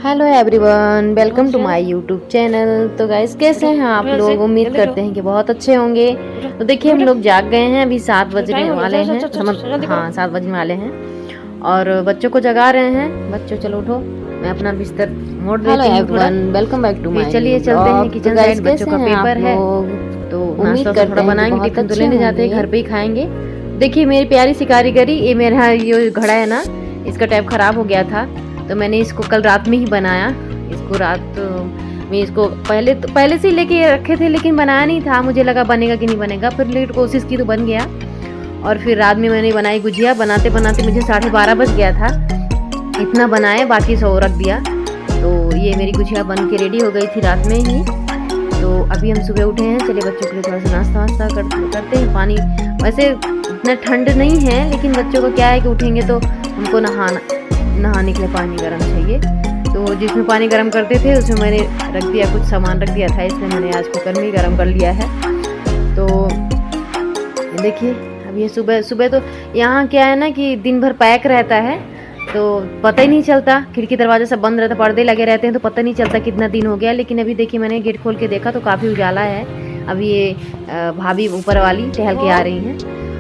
Hello everyone, welcome to my YouTube channel. तो guys, कैसे हैं आप लोग? उम्मीद करते हैं कि बहुत अच्छे होंगे। तो देखिए, हम लोग जाग गए हैं, अभी 7 बजने वाले हैं। हाँ, 7 बजने वाले हैं और बच्चों को जगा रहे हैं। बच्चों चलो उठो, मैं अपना बिस्तर मोड़ देती हूँ। Hello everyone, welcome back to my. चलिए चलते हैं किचन साइड, बच्चों का पेपर है तो नाश्ता थोड़ा बनाएंगे, टिफिन तो लेने जाते हैं, घर पे ही खाएंगे। देखिए मेरी प्यारी सी कारीगरी, ये मेरा ये घड़ा है ना, इसका टैप खराब हो गया था तो मैंने इसको कल रात में ही बनाया। इसको रात में इसको पहले से लेके रखे थे, लेकिन बनाया नहीं था। मुझे लगा बनेगा कि नहीं बनेगा, फिर लेट कोशिश की तो बन गया। और फिर रात में मैंने बनाई गुजिया। बनाते बनाते मुझे 12:30 बज गया था। इतना बनाए, बाकी सो रख दिया। तो ये मेरी गुजिया बन के रेडी हो गई थी रात में ही। तो अभी हम सुबह उठे हैं, चलिए बच्चों के लिए थोड़ा सा नाश्ता वास्ता करते हैं। पानी वैसे इतना ठंड नहीं है, लेकिन बच्चों को क्या है कि उठेंगे तो उनको नहाने के लिए पानी गर्म चाहिए। तो जिसमें पानी गर्म करते थे उसमें मैंने रख दिया, कुछ सामान रख दिया था, इसलिए मैंने आज कुकर में ही गर्म कर लिया है। तो देखिए अब ये सुबह तो यहाँ क्या है ना कि दिन भर पैक रहता है तो पता ही नहीं चलता। खिड़की दरवाजा सब बंद रहता, पर्दे लगे रहते हैं तो पता नहीं चलता कितना दिन हो गया। लेकिन अभी देखिए मैंने गेट खोल के देखा तो काफ़ी उजाला है। अभी ये भाभी ऊपर वाली टहल के आ रही हैं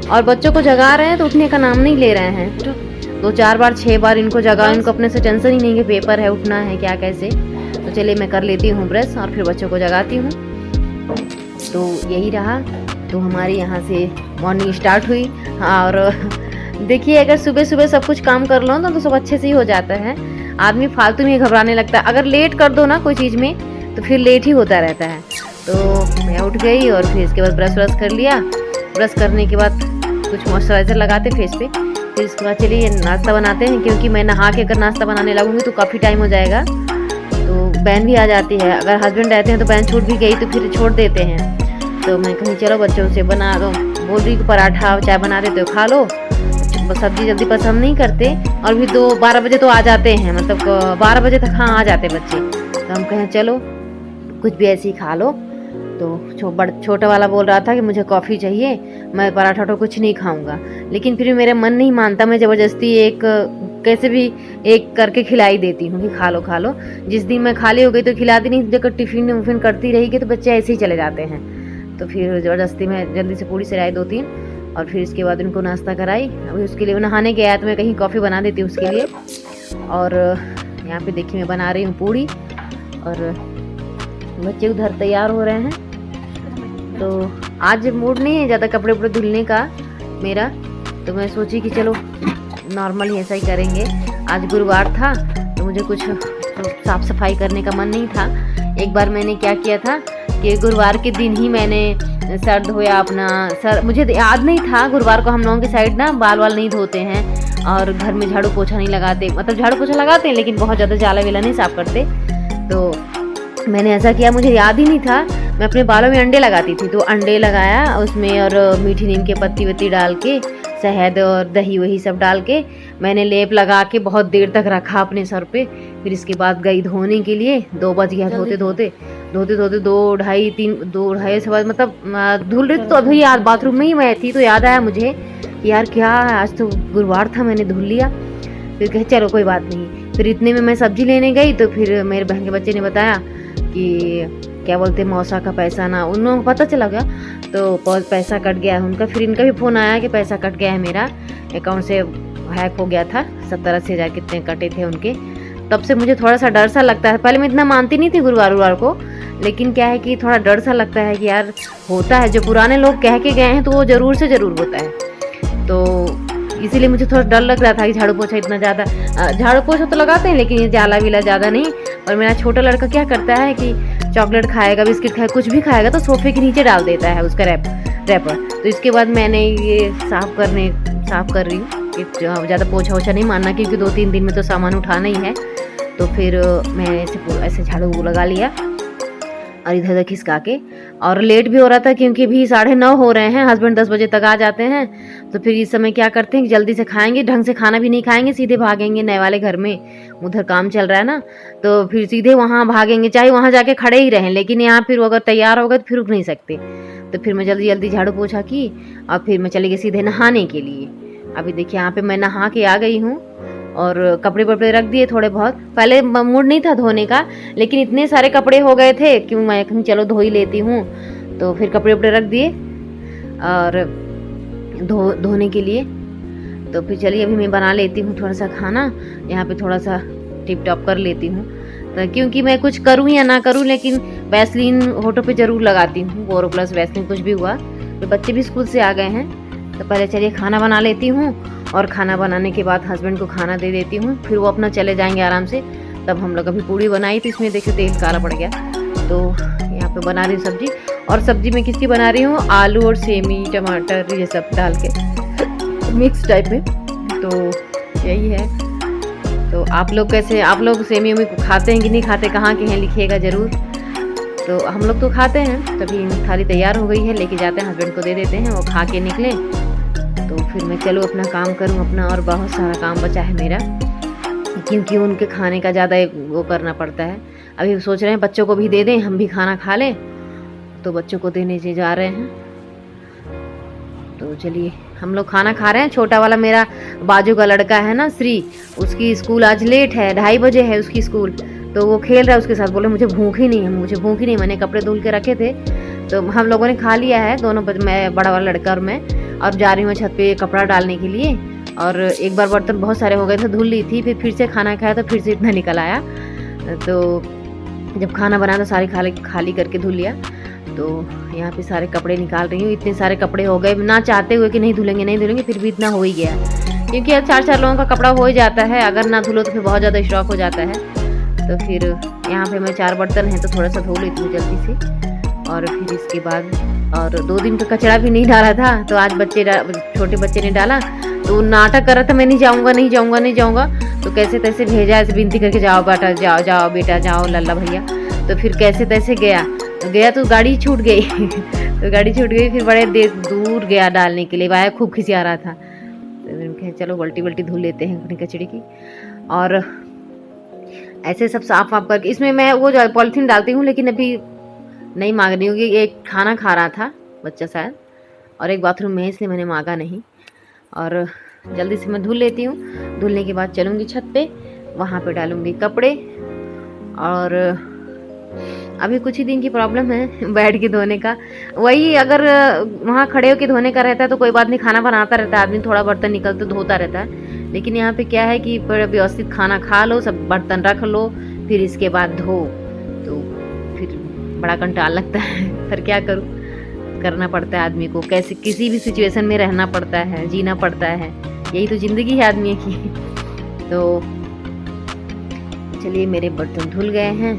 और बच्चों को जगा रहे हैं तो उठने का नाम नहीं ले रहे हैं। 2-4 बार 6 बार इनको जगा, इनको अपने से टेंशन ही नहीं कि पेपर है, उठना है क्या कैसे। तो चलिए मैं कर लेती हूँ ब्रश और फिर बच्चों को जगाती हूँ। तो यही रहा। तो हमारे यहाँ से मॉर्निंग स्टार्ट हुई। और देखिए अगर सुबह सुबह सब कुछ काम कर लो ना तो सब अच्छे से ही हो जाता है। आदमी फालतू में घबराने लगता है। अगर लेट कर दो ना कोई चीज़ में तो फिर लेट ही होता रहता है। तो मैं उठ गई और फिर इसके बाद ब्रश कर लिया। ब्रश करने के बाद कुछ मॉइस्चराइज़र लगाते फेस पे। फिर इसके बाद चलिए नाश्ता बनाते हैं, क्योंकि मैं नहा के अगर नाश्ता बनाने लगूंगी तो काफ़ी टाइम हो जाएगा। तो बहन भी आ जाती है, अगर हस्बैंड रहते हैं तो बहन छूट भी गई तो फिर छोड़ देते हैं। तो मैं कहीं चलो बच्चों से बना दो, बोल रही पराठा चाय बना देते हो खा लो। सब्जी जल्दी पसंद नहीं करते और भी 12 बजे तो आ जाते हैं, मतलब 12 बजे तक हाँ आ जाते बच्चे। तो हम कहें चलो कुछ भी ऐसे ही खा लो। तो छोटा वाला बोल रहा था कि मुझे कॉफ़ी चाहिए, मैं पराठा तो कुछ नहीं खाऊंगा। लेकिन फिर भी मेरा मन नहीं मानता, मैं ज़बरदस्ती कैसे भी एक करके खिलाई देती हूँ कि खा लो। जिस दिन मैं खाली हो गई तो खिलाती नहीं, जब टिफिन उफिन करती रहेगी तो बच्चे ऐसे ही चले जाते हैं। तो फिर ज़बरदस्ती में जल्दी से पूड़ी सराई 2-3 और फिर इसके बाद उनको नाश्ता कराई। अभी उसके लिए नहाने गया तो मैं कहीं कॉफ़ी बना देती हूँ उसके लिए। और यहाँ पे देखिए मैं बना रही हूँ पूड़ी और बच्चे उधर तैयार हो रहे हैं। तो आज मूड नहीं है ज़्यादा कपड़े वपड़े धुलने का मेरा, तो मैं सोची कि चलो नॉर्मल ही ऐसा ही करेंगे। आज गुरुवार था तो मुझे कुछ साफ़ सफाई करने का मन नहीं था। एक बार मैंने क्या किया था कि गुरुवार के दिन ही मैंने सर धोया अपना। सर मुझे याद नहीं था, गुरुवार को हम लोगों के साइड ना बाल वाल नहीं धोते हैं और घर में झाड़ू पोछा नहीं लगाते। मतलब झाड़ू पोछा लगाते हैं लेकिन बहुत ज़्यादा जाला वेला नहीं साफ़ करते। तो मैंने ऐसा किया, मुझे याद ही नहीं था। मैं अपने बालों में अंडे लगाती थी तो अंडे लगाया उसमें और मीठी नीम के पत्ती वत्ती डाल के, शहद और दही वही सब डाल के मैंने लेप लगा के बहुत देर तक रखा अपने सर पे। फिर इसके बाद गई धोने के लिए। 2 बज गया धोते 2-2:30 से बाद मतलब धुल रही तो अभी याद बाथरूम में ही मैं थी तो याद आया मुझे कि यार क्या आज तो गुरुवार था, मैंने धुल लिया। फिर कहे चलो कोई बात नहीं। फिर इतने में मैं सब्जी लेने गई तो फिर मेरे बहन के बच्चे ने बताया कि क्या बोलते मौसा का पैसा ना, उन लोगों को पता चला गया तो पैसा कट गया है उनका। फिर इनका भी फ़ोन आया कि पैसा कट गया है, मेरा अकाउंट से हैक हो गया था, 70-80 हज़ार कितने कटे थे उनके। तब से मुझे थोड़ा सा डर सा लगता है। पहले मैं इतना मानती नहीं थी गुरुवार को, लेकिन क्या है कि थोड़ा डर सा लगता है कि यार होता है, जो पुराने लोग कह के गए हैं तो वो ज़रूर से ज़रूर होता है। तो इसीलिए मुझे थोड़ा डर लग रहा था कि झाड़ू पोछा इतना ज़्यादा, झाड़ू पोछा तो लगाते हैं लेकिन ये जाला विला ज़्यादा नहीं। और मेरा छोटा लड़का क्या करता है कि चॉकलेट खाएगा, बिस्किट खाएगा, कुछ भी खाएगा तो सोफे के नीचे डाल देता है उसका रैपर। तो इसके बाद मैंने ये साफ़ कर रही हूँ कि ज़्यादा पोछा ओछा नहीं मारना, क्योंकि 2-3 दिन में तो सामान उठाना ही है। तो फिर मैंने ऐसे झाड़ू लगा लिया और इधर उधर खिसका के। और लेट भी हो रहा था क्योंकि भी 9:30 हो रहे हैं, हस्बैंड 10 बजे तक आ जाते हैं। तो फिर इस समय क्या करते हैं कि जल्दी से खाएंगे, ढंग से खाना भी नहीं खाएंगे, सीधे भागेंगे नए वाले घर में, उधर काम चल रहा है ना, तो फिर सीधे वहाँ भागेंगे, चाहे वहाँ जाके खड़े ही रहें। लेकिन यहाँ फिर अगर तैयार हो गए तो फिर रुक नहीं सकते। तो फिर मैं जल्दी झाड़ू पोछा की और फिर मैं चली गई सीधे नहाने के लिए। अभी देखिए यहाँ पे मैं नहा के आ गई हूँ और कपड़े वपड़े रख दिए थोड़े बहुत। पहले मूड नहीं था धोने का, लेकिन इतने सारे कपड़े हो गए थे कि मैं कहीं चलो धो ही लेती हूँ, तो फिर कपड़े वपड़े रख दिए और धोने के लिए। तो फिर चलिए अभी मैं बना लेती हूँ थोड़ा सा खाना, यहाँ पे थोड़ा सा टिप टॉप कर लेती हूँ। तो क्योंकि मैं कुछ करूँ या ना करूँ, लेकिन वैसलीन होठों पे ज़रूर लगाती हूँ, बोरोप्लस वैसलीन कुछ भी हुआ। तो बच्चे भी स्कूल से आ गए हैं, तो पहले चलिए खाना बना लेती हूँ, और खाना बनाने के बाद हस्बैंड को खाना दे देती हूँ, फिर वो अपना चले जाएंगे आराम से। तब हम लोग अभी पूड़ी बनाई थी, इसमें देखिए तेल काला पड़ गया। तो यहाँ पे बना रही हूँ सब्जी, और सब्जी में किसकी बना रही हूँ, आलू और सेमी टमाटर ये सब डाल के मिक्स टाइप में। तो यही है। तो आप लोग कैसे, आप लोग सेमी उमी खाते हैं कि नहीं खाते, कहाँ के हैं लिखिएगा ज़रूर। तो हम लोग तो खाते हैं। तभी थाली तैयार हो गई है, लेके जाते हैं, हस्बैंड को दे देते हैं, वो खा के निकले। तो फिर मैं चलो अपना काम करूं अपना, और बहुत सारा काम बचा है मेरा, क्योंकि उनके खाने का ज़्यादा वो करना पड़ता है। अभी सोच रहे हैं बच्चों को भी दे दें, हम भी खाना खा लें, तो बच्चों को देने से जा रहे हैं। तो चलिए हम लोग खाना खा रहे हैं। छोटा वाला मेरा बाजू का लड़का है ना श्री, उसकी स्कूल आज लेट है, 2:30 बजे है उसकी स्कूल। तो वो खेल रहा है उसके साथ, बोले मुझे भूख ही नहीं है, मुझे भूख ही नहीं। मैंने कपड़े धुल के रखे थे, तो हम लोगों ने खा लिया है दोनों, मैं बड़ा वाला लड़का और मैं। और जा रही हूँ छत पे कपड़ा डालने के लिए, और एक बार बर्तन बहुत सारे हो गए थे, धुल ली थी, फिर से खाना खाया तो फिर से इतना निकल आया। तो जब खाना बनाया तो सारी खाली करके धुल लिया। तो यहाँ पे सारे कपड़े निकाल रही हूँ। इतने सारे कपड़े हो गए, ना चाहते हुए कि नहीं धुलेंगे, फिर भी इतना हो ही गया, क्योंकि अब 4-4 लोगों का कपड़ा हो ही जाता है। अगर ना धुलो तो फिर बहुत ज़्यादा स्टॉक हो जाता है। तो फिर यहाँ पे मैं 4 बर्तन हैं, तो थोड़ा सा धो लेती हूँ जल्दी से। और फिर इसके बाद, और 2 दिन का कचरा भी नहीं डाला था, तो आज छोटे बच्चे ने डाला, तो वो नाटक कर रहा था, मैं नहीं जाऊँगा। तो कैसे तैसे भेजा, ऐसे विनती करके, जाओ बेटा, जाओ बेटा, जाओ लल्ला भैया। तो फिर कैसे तैसे गया तो गाड़ी छूट गई तो गाड़ी छूट गई, फिर बड़े दूर गया डालने के लिए, वाया खूब खिसिया रहा था। तो फिर चलो बल्टी धुल लेते हैं अपनी कचड़ी की। और ऐसे सब साफ वाफ करके, इसमें मैं वो पॉलीथीन डालती हूँ, लेकिन अभी नहीं मांग रही हूँ, कि एक खाना खा रहा था बच्चा शायद, और एक बाथरूम में है, इसलिए मैंने मांगा नहीं। और जल्दी से मैं धुल लेती हूँ। धुलने के बाद चलूँगी छत पे, वहाँ पे डालूँगी कपड़े। और अभी कुछ ही दिन की प्रॉब्लम है बैठ के धोने का। वही अगर वहाँ खड़े होकर धोने का रहता है तो कोई बात नहीं, खाना बनाता रहता है आदमी, थोड़ा बर्तन निकल तो धोता रहता है। लेकिन यहाँ पे क्या है कि व्यवस्थित खाना खा लो, सब बर्तन रख लो, फिर इसके बाद धो, तो फिर बड़ा कंटाल लगता है। पर क्या करूँ, करना पड़ता है आदमी को, कैसे किसी भी सिचुएशन में रहना पड़ता है, जीना पड़ता है, यही तो ज़िंदगी है आदमी की। तो चलिए मेरे बर्तन धुल गए हैं,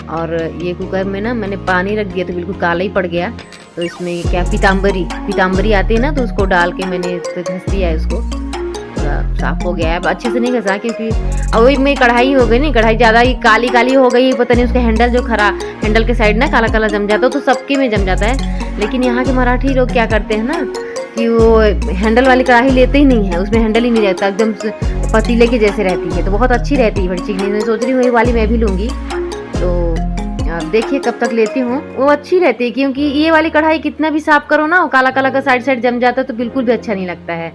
और ये कुकर में ना मैंने पानी रख दिया तो बिल्कुल काला ही पड़ गया। तो इसमें क्या पीताम्बरी आती है ना, तो उसको डाल के मैंने घस दिया है, उसको थोड़ा साफ हो गया है। अब अच्छे से नहीं घसा, क्योंकि अब वही में कढ़ाई हो गई नहीं, कढ़ाई ज़्यादा ही काली हो गई, पता नहीं उसका हैंडल जो हैंडल के साइड ना काला जम जाता है, तो सबके में जम जाता है। लेकिन यहाँ के मराठी लोग क्या करते हैं ना, कि वो हैंडल वाली कढ़ाई लेते ही नहीं है, उसमें हैंडल ही नहीं रहता, एकदम पतीले के जैसे रहती है, तो बहुत अच्छी रहती है बड़ी चिकनी। मैं सोच रही हूँ वही वाली मैं भी लूँगी। तो अब देखिए कब तक लेती हूँ, वो अच्छी रहती है, क्योंकि ये वाली कढ़ाई कितना भी साफ करो ना, वो काला का साइड जम जाता है, तो बिल्कुल भी अच्छा नहीं लगता है।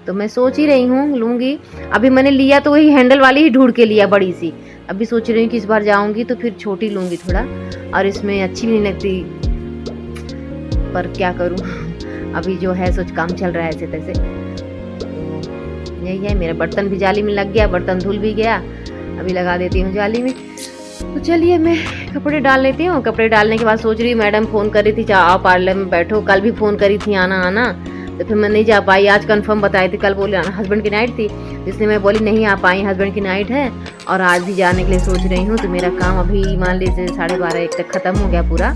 तो मैं सोच ही रही हूँ लूँगी। अभी मैंने लिया तो वही हैंडल वाली ही ढूंढ के लिया, बड़ी सी। अभी सोच रही हूँ कि इस बार जाऊँगी तो फिर छोटी लूँगी थोड़ा, और इसमें अच्छी भी नहीं लगती, पर क्या करूँ अभी जो है सोच काम चल रहा है ऐसे तैसे। तो यही है, मेरा बर्तन भी जाली में लग गया, बर्तन धुल भी गया, अभी लगा देती हूँ जाली में। तो चलिए मैं कपड़े डाल लेती हूँ। कपड़े डालने के बाद सोच रही हूँ, मैडम फ़ोन कर रही थी आओ पार्लर में बैठो, कल भी फ़ोन करी थी आना, तो फिर मैं नहीं जा पाई। आज कंफर्म बताई थी, कल बोले हस्बैंड की नाइट थी, इसलिए मैं बोली नहीं आ पाई, हस्बैंड की नाइट है, और आज भी जाने के लिए सोच रही हूँ। तो मेरा काम अभी मान लीजिए 12:30-1 तक ख़त्म हो गया पूरा,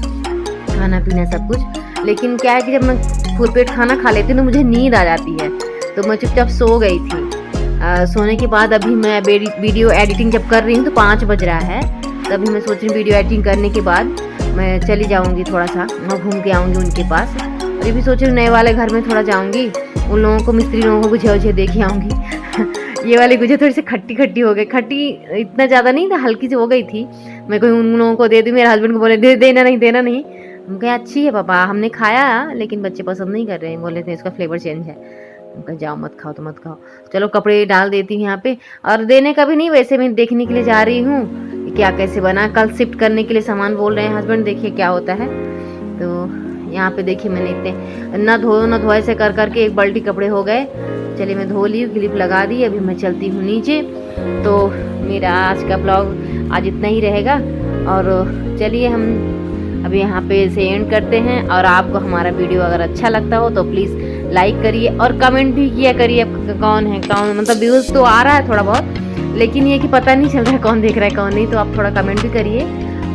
खाना पीना सब कुछ। लेकिन क्या है कि जब मैं फुल पेट खाना खा लेती हूँ तो मुझे नींद आ जाती है, तो मैं चुपचाप सो गई थी। सोने के बाद अभी मैं वीडियो एडिटिंग जब कर रही हूँ तो 5 बज रहा है, तभी मैं सोच रही हूँ वीडियो एडिटिंग करने के बाद मैं चली जाऊँगी, थोड़ा सा मैं घूम के आऊँगी उनके पास। और ये भी सोच रही हूँ नए वाले घर में थोड़ा जाऊँगी, उन लोगों को, मिस्त्री लोगों को गुझे देख के आऊँगी। ये वाली गुझे थोड़ी सी खट्टी हो गई, खट्टी इतना ज़्यादा नहीं था, हल्की सी हो गई थी। मैं कोई उन लोगों को दे दी, मेरे हस्बैंड को बोले देना नहीं। हम कहे अच्छी है पापा, हमने खाया लेकिन बच्चे पसंद नहीं कर रहे हैं, बोले थे इसका फ्लेवर चेंज है। जाओ मत खाओ तो मत खाओ। चलो कपड़े डाल देती हूँ यहाँ पे, और देने का भी नहीं, वैसे मैं देखने के लिए जा रही हूँ कि क्या कैसे बना। कल शिफ्ट करने के लिए सामान बोल रहे हैं हस्बैंड, देखिए क्या होता है। तो यहाँ पे देखिए मैंने इतने ना धोए से कर करके एक बाल्टी कपड़े हो गए। चलिए मैं धो ली, क्लिप लगा दी, अभी मैं चलती हूँ नीचे। तो मेरा आज का ब्लॉग आज इतना ही रहेगा, और चलिए हम अभी यहाँ पे से एंड करते हैं। और आपको हमारा वीडियो अगर अच्छा लगता हो तो प्लीज़ लाइक करिए और कमेंट भी किया करिए कौन है कौन, मतलब व्यूज़ तो आ रहा है थोड़ा बहुत, लेकिन ये कि पता नहीं चल रहा है कौन देख रहा है कौन नहीं। तो आप थोड़ा कमेंट भी करिए,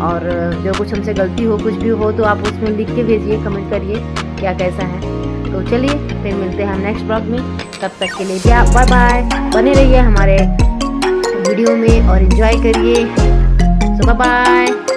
और जो कुछ हमसे गलती हो कुछ भी हो तो आप उसमें लिख के भेजिए, कमेंट करिए क्या कैसा है। तो चलिए फिर मिलते हैं हम नेक्स्ट ब्लॉग में, तब तक के लिए बाय बाय। बने रहिए हमारे वीडियो में और एंजॉय करिए। सो बाय बाय।